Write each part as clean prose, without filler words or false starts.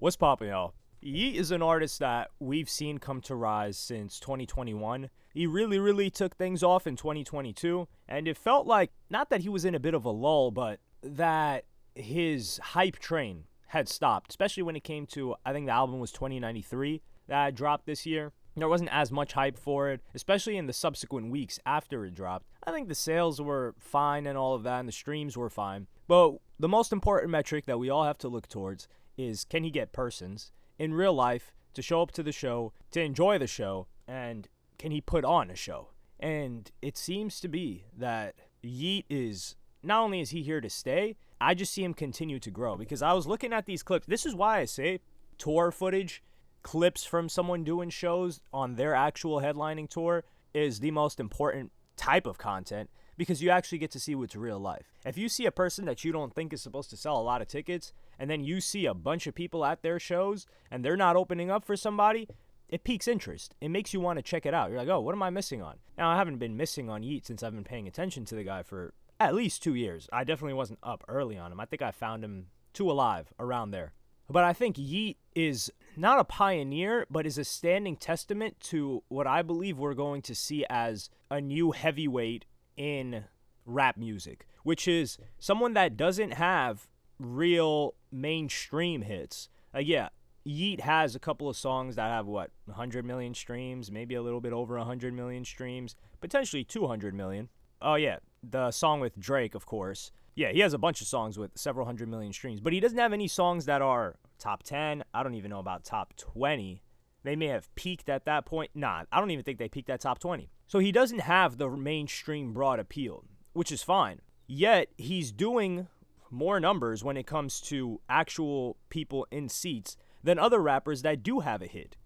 What's poppin', y'all? Yeat is an artist that we've seen come to rise since 2021. He really took things off in 2022, and it felt like, not that he was in a bit of a lull, but that his hype train had stopped, especially when it came to, I think the album was 2093 that dropped this year. There wasn't as much hype for it, especially in the subsequent weeks after it dropped. I think the sales were fine and all of that, and the streams were fine. But the most important metric that we all have to look towards is, can he get persons in real life to show up to the show, to enjoy the show, and can he put on a show? And it seems to be that Yeat is, not only is he here to stay, I just see him continue to grow. Because I was looking at these clips. This is why I say tour footage, clips from someone doing shows on their actual headlining tour is the most important type of content, because you actually get to see what's real life. If you see a person that you don't think is supposed to sell a lot of tickets, and then you see a bunch of people at their shows, and they're not opening up for somebody, it piques interest. It makes you want to check it out. You're like, oh, what am I missing on? Now, I haven't been missing on Yeat since I've been paying attention to the guy for at least 2 years. I definitely wasn't up early on him. I think I found him too alive around there. But I think Yeat is not a pioneer, but is a standing testament to what I believe we're going to see as a new heavyweight in rap music, which is someone that doesn't have real mainstream hits. Yeah, Yeat has a couple of songs that have, 100 million streams, maybe a little bit over 100 million streams, potentially 200 million. Oh, yeah, the song with Drake, of course. Yeah, he has a bunch of songs with several hundred million streams, but he doesn't have any songs that are top 10. I don't even know about top 20. They may have peaked at that point. Nah, I don't even think they peaked at top 20. So he doesn't have the mainstream broad appeal, which is fine. Yet, he's doing more numbers when it comes to actual people in seats than other rappers that do have a hit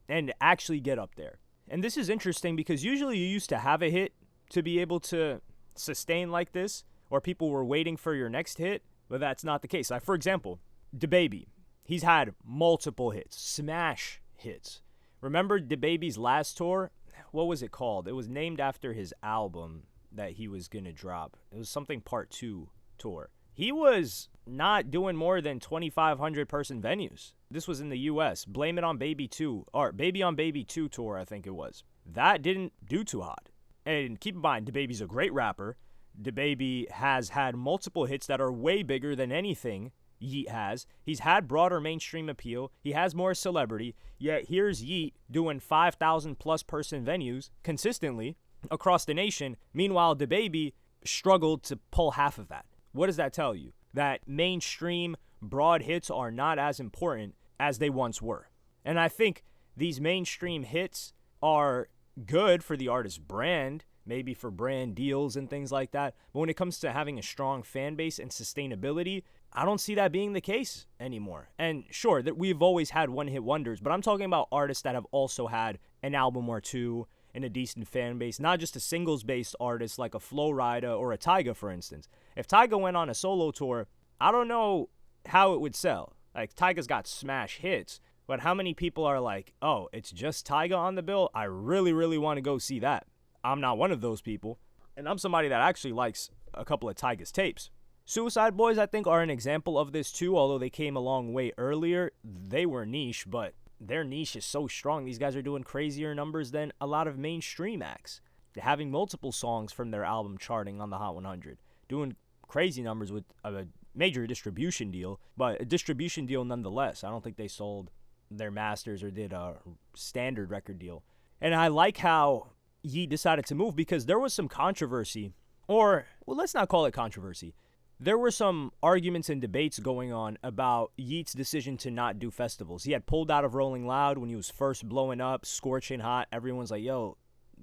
and actually get up there. And this is interesting because usually you used to have a hit to be able to sustain like this, or people were waiting for your next hit, but that's not the case. Like, for example, DaBaby. He's had multiple hits, smash hits. Remember DaBaby's last tour? What was it called? It was named after his album that he was going to drop. It was something Part 2 tour. He was not doing more than 2,500 person venues. This was in the US. Blame It on Baby 2, or Baby on Baby 2 tour, I think it was. That didn't do too hot. And keep in mind, DaBaby's a great rapper. DaBaby has had multiple hits that are way bigger than anything Yeat has. He's had broader mainstream appeal. He has more celebrity. Yet here's Yeat doing 5,000 plus person venues consistently across the nation. Meanwhile, DaBaby struggled to pull half of that. What does that tell you? That mainstream broad hits are not as important as they once were. And I think these mainstream hits are good for the artist's brand, maybe for brand deals and things like that. But when it comes to having a strong fan base and sustainability, I don't see that being the case anymore. And sure, that we've always had one-hit wonders, but I'm talking about artists that have also had an album or two and a decent fan base, not just a singles-based artist like a Flo Rida or a Tyga, for instance. If Tyga went on a solo tour, I don't know how it would sell. Like, Tyga's got smash hits, but how many people are like, oh, it's just Tyga on the bill? I really want to go see that. I'm not one of those people, and I'm somebody that actually likes a couple of Tyga's tapes. Suicide Boys, I think, are an example of this too, although they came a long way earlier. They were niche, but their niche is so strong. These guys are doing crazier numbers than a lot of mainstream acts. They're having multiple songs from their album charting on the Hot 100, doing crazy numbers with a major distribution deal, but a distribution deal nonetheless. I don't think they sold their masters or did a standard record deal. And I like how Yeat decided to move, because there was some controversy, or, well, let's not call it controversy. There were some arguments and debates going on about Yeat's decision to not do festivals. He had pulled out of Rolling Loud when he was first blowing up, scorching hot. Everyone's like, yo,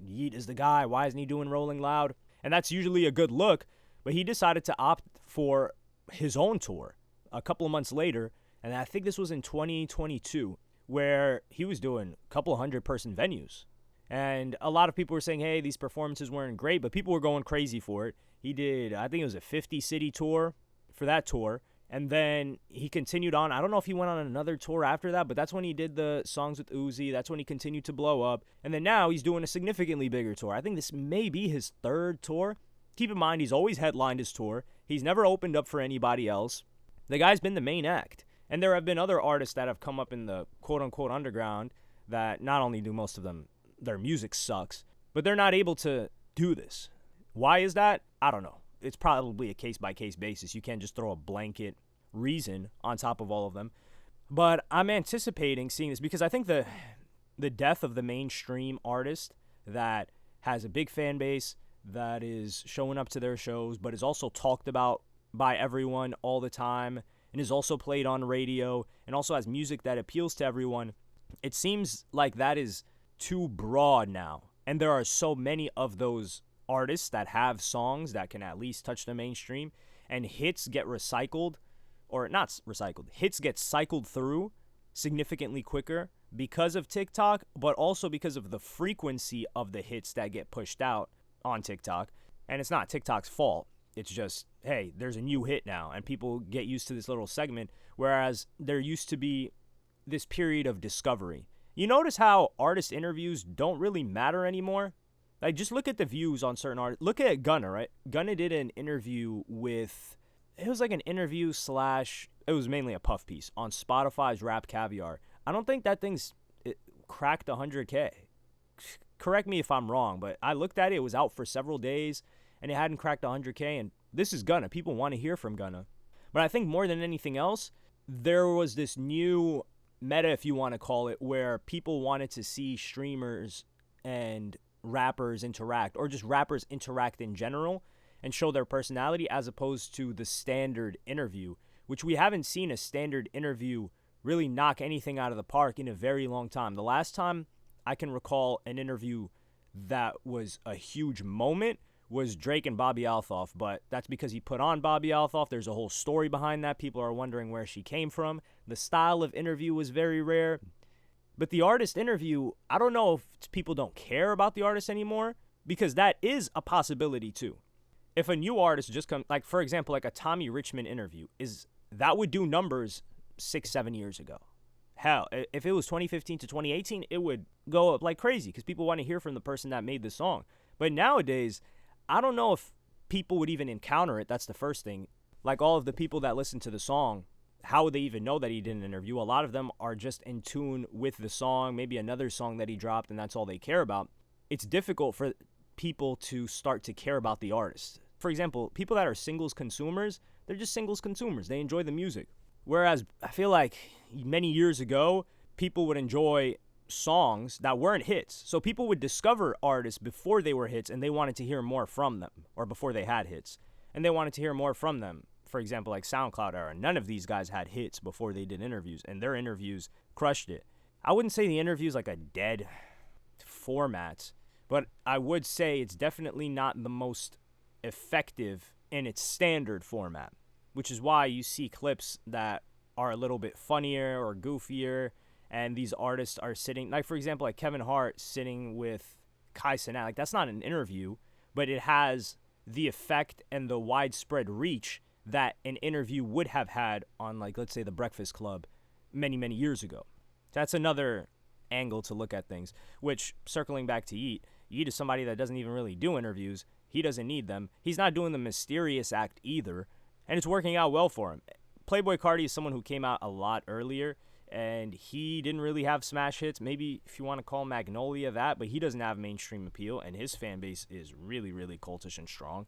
Yeat is the guy. Why isn't he doing Rolling Loud? And that's usually a good look, but he decided to opt for his own tour a couple of months later, and I think this was in 2022, where he was doing a couple of 100-person venues. And a lot of people were saying, hey, these performances weren't great, but people were going crazy for it. He did, I think it was a 50-city tour for that tour. And then he continued on. I don't know if he went on another tour after that, but that's when he did the songs with Uzi. That's when he continued to blow up. And then now he's doing a significantly bigger tour. I think this may be his third tour. Keep in mind, he's always headlined his tour. He's never opened up for anybody else. The guy's been the main act. And there have been other artists that have come up in the quote-unquote underground that not only do most of them, their music sucks, but they're not able to do this. Why is that? I don't know. It's probably a case-by-case basis. You can't just throw a blanket reason on top of all of them. But I'm anticipating seeing this because I think the death of the mainstream artist that has a big fan base, that is showing up to their shows, but is also talked about by everyone all the time, and is also played on radio, and also has music that appeals to everyone, it seems like that is too broad now. And there are so many of those artists that have songs that can at least touch the mainstream, and hits get recycled, or not recycled, hits get cycled through significantly quicker because of TikTok, but also because of the frequency of the hits that get pushed out on TikTok. And it's not TikTok's fault. It's just, hey, there's a new hit now, and people get used to this little segment, whereas there used to be this period of discovery. You notice how artist interviews don't really matter anymore? Like, just look at the views on certain artists. Look at Gunna, right? Gunna did an interview with, it was like an interview slash, it was mainly a puff piece on Spotify's Rap Caviar. I don't think that thing's cracked 100K. Correct me if I'm wrong, but I looked at it. It was out for several days, and it hadn't cracked 100K, and this is Gunna. People want to hear from Gunna. But I think more than anything else, there was this new meta, if you want to call it, where people wanted to see streamers and rappers interact, or just rappers interact in general and show their personality, as opposed to the standard interview, which we haven't seen a standard interview really knock anything out of the park in a very long time. The last time I can recall an interview that was a huge moment was Drake and Bobby Althoff, but that's because he put on Bobby Althoff. There's a whole story behind that. People are wondering where she came from. The style of interview was very rare. But the artist interview, I don't know if people don't care about the artist anymore, because that is a possibility too. If a new artist just comes, like for example, like a Tommy Richmond interview, that would do numbers 6-7 years ago. Hell, if it was 2015 to 2018, it would go up like crazy because people want to hear from the person that made the song. But nowadays, I don't know if people would even encounter it. That's the first thing. Like all of the people that listen to the song, how would they even know that he did an interview? A lot of them are just in tune with the song, maybe another song that he dropped, and that's all they care about. It's difficult for people to start to care about the artist. For example, people that are singles consumers, they're just singles consumers. They enjoy the music. Whereas I feel like many years ago, people would enjoy songs that weren't hits. So people would discover artists before they were hits, and they wanted to hear more from them, or before they had hits. And they wanted to hear more from them. For example, like SoundCloud era. None of these guys had hits before they did interviews, and their interviews crushed it. I wouldn't say the interview's like a dead format, but I would say it's definitely not the most effective in its standard format, which is why you see clips that are a little bit funnier or goofier, and these artists are sitting, like for example, like Kevin Hart sitting with Kai Cenat. Like that's not an interview, but it has the effect and the widespread reach that an interview would have had on, like, let's say The Breakfast Club many, many years ago. That's another angle to look at things, which, circling back to Yeat is somebody that doesn't even really do interviews. He doesn't need them. He's not doing the mysterious act either, and it's working out well for him. Playboi Carti is someone who came out a lot earlier, and he didn't really have smash hits. Maybe if you want to call Magnolia that, but he doesn't have mainstream appeal, and his fan base is really, really cultish and strong.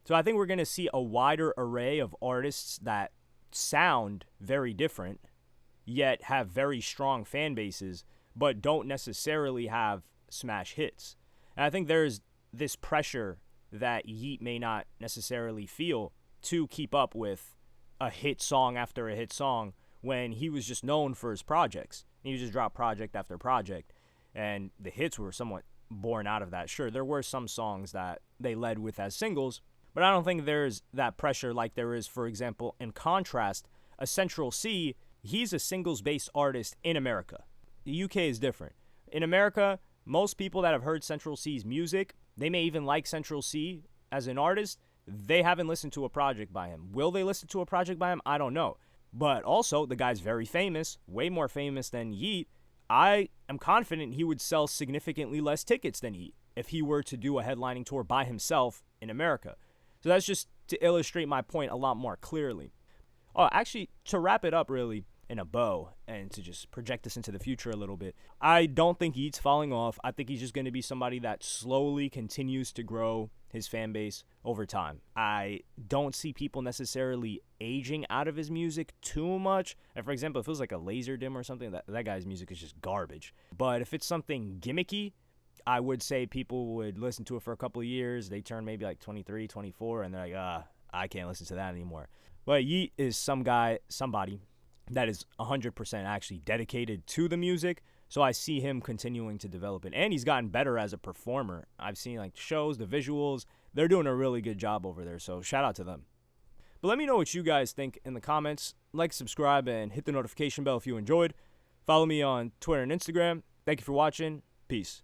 So I think we're going to see a wider array of artists that sound very different, yet have very strong fan bases, but don't necessarily have smash hits. And I think there's this pressure that Yeat may not necessarily feel to keep up with a hit song after a hit song when he was just known for his projects. He would just drop project after project, and the hits were somewhat born out of that. Sure, there were some songs that they led with as singles, but I don't think there's that pressure like there is, for example, in contrast, a Central C, he's a singles-based artist in America. The UK is different. In America, most people that have heard Central C's music, they may even like Central C as an artist. They haven't listened to a project by him. Will they listen to a project by him? I don't know. But also, the guy's very famous, way more famous than Yeat. I am confident he would sell significantly less tickets than Yeat if he were to do a headlining tour by himself in America. So that's just to illustrate my point a lot more clearly. Oh, actually, to wrap it up really, in a bow and to just project this into the future a little bit. I don't think Yeat's falling off. I think he's just going to be somebody that slowly continues to grow his fan base over time. I don't see people necessarily aging out of his music too much. And for example, if it was like a laser dim or something, that guy's music is just garbage. But if it's something gimmicky, I would say people would listen to it for a couple of years. They turn maybe like 23, 24, and they're like, I can't listen to that anymore. But Yeat is somebody that is 100% actually dedicated to the music. So I see him continuing to develop it. And he's gotten better as a performer. I've seen like shows, the visuals. They're doing a really good job over there. So shout out to them. But let me know what you guys think in the comments. Like, subscribe, and hit the notification bell if you enjoyed. Follow me on Twitter and Instagram. Thank you for watching. Peace.